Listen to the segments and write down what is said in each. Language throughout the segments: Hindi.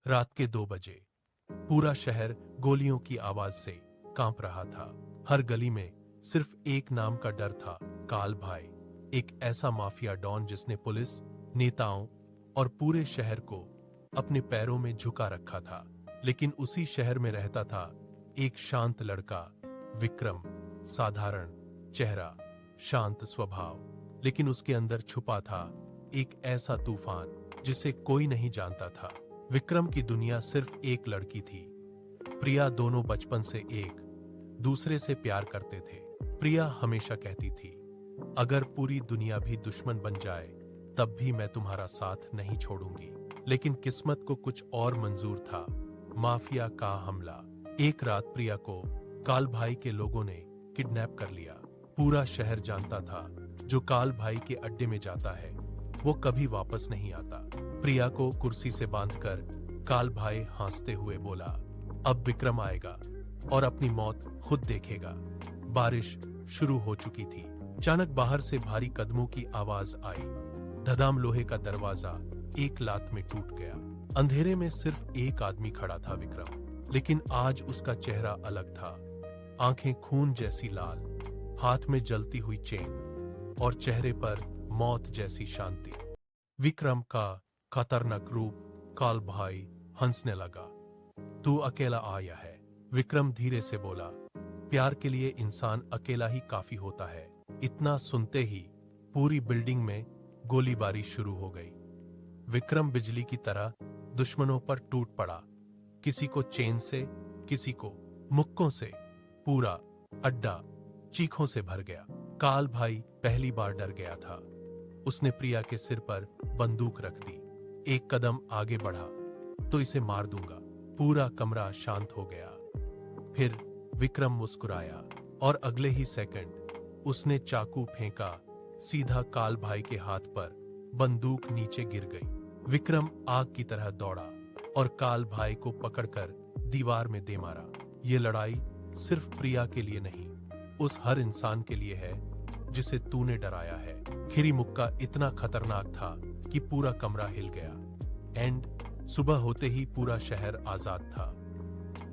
रात के 2 बजे पूरा शहर गोलियों की आवाज से कांप रहा था। हर गली में सिर्फ एक नाम का डर था, काल भाई। एक ऐसा माफिया डॉन जिसने पुलिस, नेताओं और पूरे शहर को अपने पैरों में झुका रखा था। लेकिन उसी शहर में रहता था एक शांत लड़का, विक्रम। साधारण चेहरा, शांत स्वभाव, लेकिन उसके अंदर छुपा था एक ऐसा तूफान जिसे कोई नहीं जानता था। विक्रम की दुनिया सिर्फ एक लड़की थी, प्रिया। दोनों बचपन से एक दूसरे से प्यार करते थे। प्रिया हमेशा कहती थी, अगर पूरी दुनिया भी दुश्मन बन जाए तब भी मैं तुम्हारा साथ नहीं छोड़ूंगी। लेकिन किस्मत को कुछ और मंजूर था, माफिया का हमला। एक रात प्रिया को काल भाई के लोगों ने किडनैप कर लिया। पूरा शहर जानता था, जो काल भाई के अड्डे में जाता है वो कभी वापस नहीं आता। प्रिया को कुर्सी से बांधकर काल भाई हंसते हुए बोला, अब विक्रम आएगा और अपनी मौत खुद देखेगा। बारिश शुरू हो चुकी थी। अचानक बाहर से भारी कदमों की आवाज आई। धड़ाम, लोहे का दरवाजा एक लात में टूट गया। अंधेरे में सिर्फ एक आदमी खड़ा था, विक्रम। लेकिन आज उसका चेहरा अलग था। आंखें खून जैसी लाल, हाथ में जलती हुई चेन और चेहरे पर मौत जैसी शांति। विक्रम का खतरनाक रूप काल भाई हंसने लगा। तू अकेला आया है, विक्रम धीरे से बोला। प्यार के लिए इंसान अकेला ही काफी होता है। इतना सुनते ही पूरी बिल्डिंग में गोलीबारी शुरू हो गई। विक्रम बिजली की तरह दुश्मनों पर टूट पड़ा, किसी को चेन से, किसी को मुक्कों से। पूरा अड्डा चीखों से भर गया। काल भाई पहली बार डर गया था। उसने प्रिया के सिर पर बंदूक रख दी। एक कदम आगे बढ़ा तो इसे मार दूंगा। पूरा कमरा शांत हो गया। फिर विक्रम मुस्कुराया और अगले ही सेकंड उसने चाकू फेंका। सीधा काल भाई के हाथ पर बंदूक नीचे गिर गई। विक्रम आग की तरह दौड़ा और काल भाई को पकड़कर दीवार में दे मारा। ये लड़ाई सिर्फ प्रिया के लिए नहीं, उस हर इंसान के लिए है जिसे तूने डराया है। खिरी मुक्का इतना खतरनाक था कि पूरा कमरा हिल गया। एंड सुबह होते ही पूरा शहर आजाद था।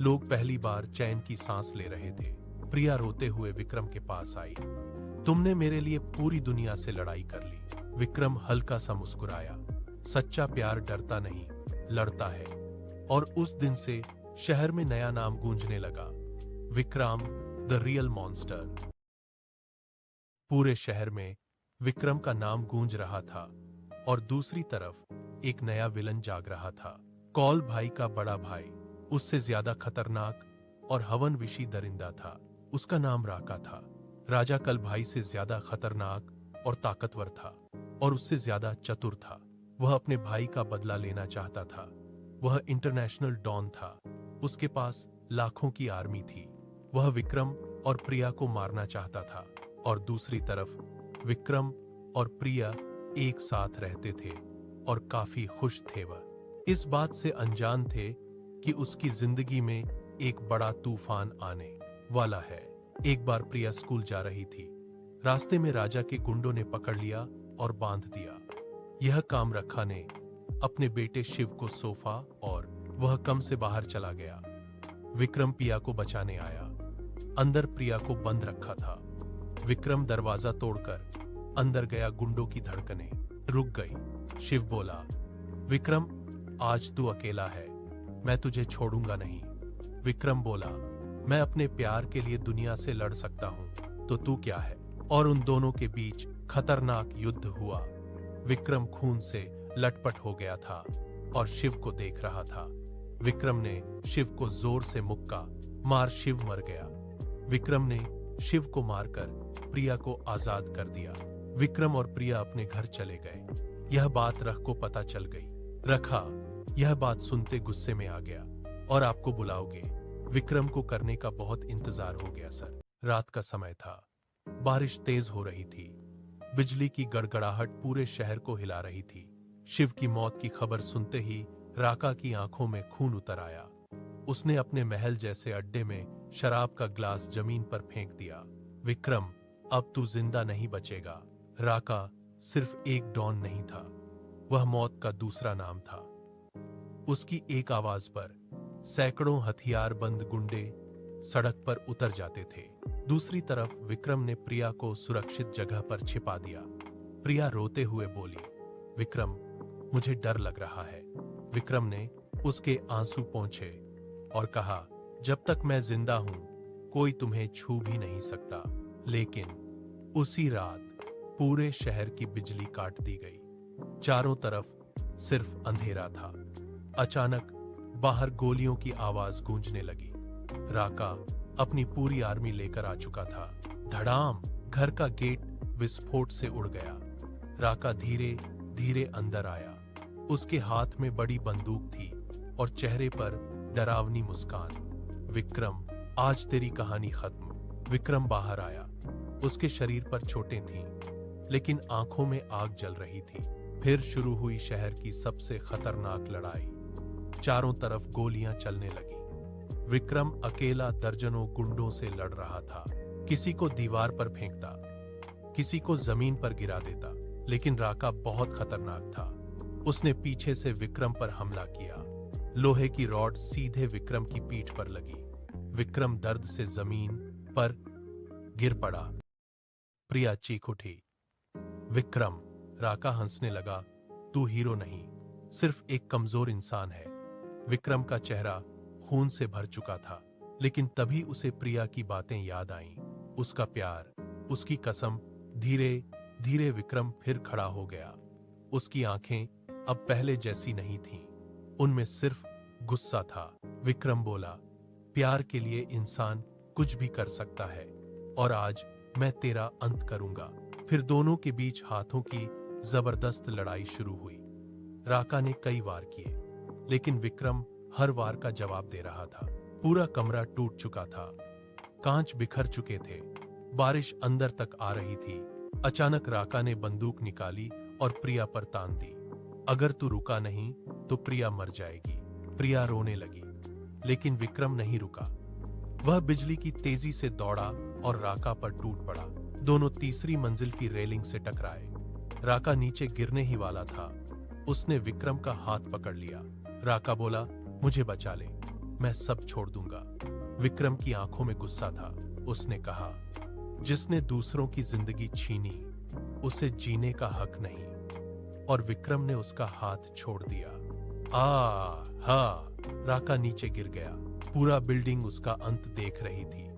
लोग पहली बार चैन की सांस ले रहे थे। प्रिया रोते हुए विक्रम के पास आई। तुमने मेरे लिए पूरी दुनिया से लड़ाई कर ली। विक्रम हल्का सा मुस्कुराया। सच्चा प्यार डरता नहीं, लड़ता है। और उस दिन से शहर में नया नाम गूंजने लगा, विक्रम द रियल मॉन्स्टर। पूरे शहर में विक्रम का नाम गूंज रहा था और दूसरी तरफ एक नया विलन जाग रहा था, कौल भाई का बड़ा भाई। उससे ज्यादा खतरनाक और हवन विशी दरिंदा था। उसका नाम राका था। राजा कल भाई से ज्यादा खतरनाक और ताकतवर था और उससे ज्यादा चतुर था। वह अपने भाई का बदला लेना चाहता था। वह इंटरनेशनल डॉन था। उसके पास लाखों की आर्मी थी। वह विक्रम और प्रिया को मारना चाहता था और दूसरी तरफ विक्रम और प्रिया एक साथ रहते थे और काफी खुश थे। वह इस बात से अनजान थे कि उसकी जिंदगी में एक बड़ा तूफान आने वाला है। एक बार प्रिया स्कूल जा रही थी। रास्ते में राजा के गुंडों ने पकड़ लिया और बांध दिया। यह काम रखा ने अपने बेटे शिव को सोफा और वह कम से बाहर चला गया। विक्रम प्रिया को बचाने आया। अंदर प्रिया को बंद रखा था। विक्रम दरवाजा तोड़कर अंदर गया। गुंडों की धड़कनें रुक गई। शिव बोला, विक्रम आज तू अकेला है, मैं तुझे छोड़ूंगा नहीं। विक्रम बोला, मैं अपने प्यार के लिए दुनिया से लड़ सकता हूं, तो तू क्या है। और उन दोनों के बीच खतरनाक युद्ध हुआ। विक्रम खून से लटपट हो गया था और शिव को देख रहा था। विक्रम ने शिव को जोर से मुक्का मार, शिव मर गया। विक्रम ने शिव को मारकर प्रिया को आजाद कर दिया। विक्रम और प्रिया अपने घर चले गए। यह बात रख को पता चल गई। रखा यह बात सुनते गुस्से में आ गया। और आपको बुलाओगे? विक्रम को करने का बहुत इंतजार हो गया सर। रात का समय था। बारिश तेज हो रही थी। बिजली की गड़गड़ाहट पूरे शहर को हिला रही थी। शिव की मौत की खबर सुनते ही राका की आंखों में खून उतर आया। उसने अपने महल जैसे अड्डे में शराब का ग्लास जमीन पर फेंक दिया। विक्रम, अब तू जिंदा नहीं बचेगा। राका सिर्फ एक डॉन नहीं था, वह मौत का दूसरा नाम था। उसकी एक आवाज पर सैकड़ों हथियारबंद गुंडे सड़क पर उतर जाते थे। दूसरी तरफ विक्रम ने प्रिया को सुरक्षित जगह पर छिपा दिया। प्रिया रोते हुए बोली, विक्रम, मुझे डर लग रहा है। विक्रम ने उसके आंसू पोंछे और कहा, जब तक मैं जिंदा हूं कोई तुम्हें छू भी नहीं सकता। लेकिन उसी रात पूरे शहर की बिजली काट दी गई। चारों तरफ सिर्फ अंधेरा था। अचानक बाहर गोलियों की आवाज गूंजने लगी। राका अपनी पूरी आर्मी लेकर आ चुका था। धड़ाम! घर का गेट विस्फोट से उड़ गया। राका धीरे धीरे अंदर आया। उसके हाथ में बड़ी बंदूक थी और चेहरे पर डरावनी मुस्कान। विक्रम, आज तेरी कहानी खत्म। विक्रम बाहर आया। उसके शरीर पर चोटें थीं, लेकिन आंखों में आग जल रही थी। फिर शुरू हुई शहर की सबसे खतरनाक लड़ाई। चारों तरफ गोलियां चलने लगी। विक्रम अकेला दर्जनों गुंडों से लड़ रहा था। किसी को दीवार पर फेंकता, किसी को जमीन पर गिरा देता। लेकिन राका बहुत खतरनाक था। उसने पीछे से विक्रम पर हमला किया। लोहे की रॉड सीधे विक्रम की पीठ पर लगी। विक्रम दर्द से जमीन पर गिर पड़ा। प्रिया चीख उठी, विक्रम! राका हंसने लगा, तू हीरो नहीं, सिर्फ एक कमजोर इंसान है। विक्रम का चेहरा खून से भर चुका था, लेकिन तभी उसे प्रिया की बातें याद आईं। उसका प्यार, उसकी कसम। धीरे धीरे विक्रम फिर खड़ा हो गया। उसकी आंखें अब पहले जैसी नहीं थीं, उनमें सिर्फ गुस्सा था। विक्रम बोला, प्यार के लिए इंसान कुछ भी कर सकता है, और आज मैं तेरा अंत करूंगा। फिर दोनों के बीच हाथों की जबरदस्त लड़ाई शुरू हुई। राका ने कई वार किए, लेकिन विक्रम हर वार का जवाब दे रहा था। पूरा कमरा टूट चुका था, कांच बिखर चुके थे, बारिश अंदर तक आ रही थी। अचानक राका ने बंदूक निकाली और प्रिया पर तान दी। अगर तू रुका नहीं तो प्रिया मर जाएगी। प्रिया रोने लगी, लेकिन विक्रम नहीं रुका। वह बिजली की तेजी से दौड़ा और राका पर टूट पड़ा। दोनों तीसरी मंजिल की रेलिंग से टकराए। राका नीचे गिरने ही वाला था। उसने विक्रम का हाथ पकड़ लिया। राका बोला, मुझे बचा ले, मैं सब छोड़ दूंगा। विक्रम की आंखों में गुस्सा था। उसने कहा, जिसने दूसरों की जिंदगी छीनी उसे जीने का हक नहीं। और विक्रम ने उसका हाथ छोड़ दिया। राका नीचे गिर गया। पूरा बिल्डिंग उसका अंत देख रही थी।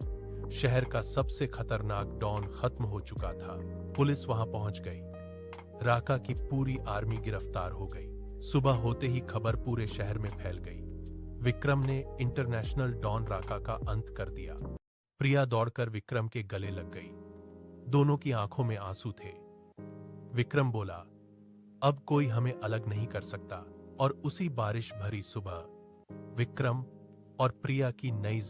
शहर का सबसे खतरनाक डॉन खत्म हो चुका था। पुलिस वहां पहुंच गई। राका की पूरी आर्मी गिरफ्तार हो गई। सुबह होते ही खबर पूरे शहर में फैल गई। विक्रम ने इंटरनेशनल डॉन राका का अंत कर दिया। प्रिया दौड़कर विक्रम के गले लग गई। दोनों की आंखों में आंसू थे। विक्रम बोला, अब कोई हमें अलग नहीं कर सकता। और उसी बारिश भरी सुबह विक्रम और प्रिया की नई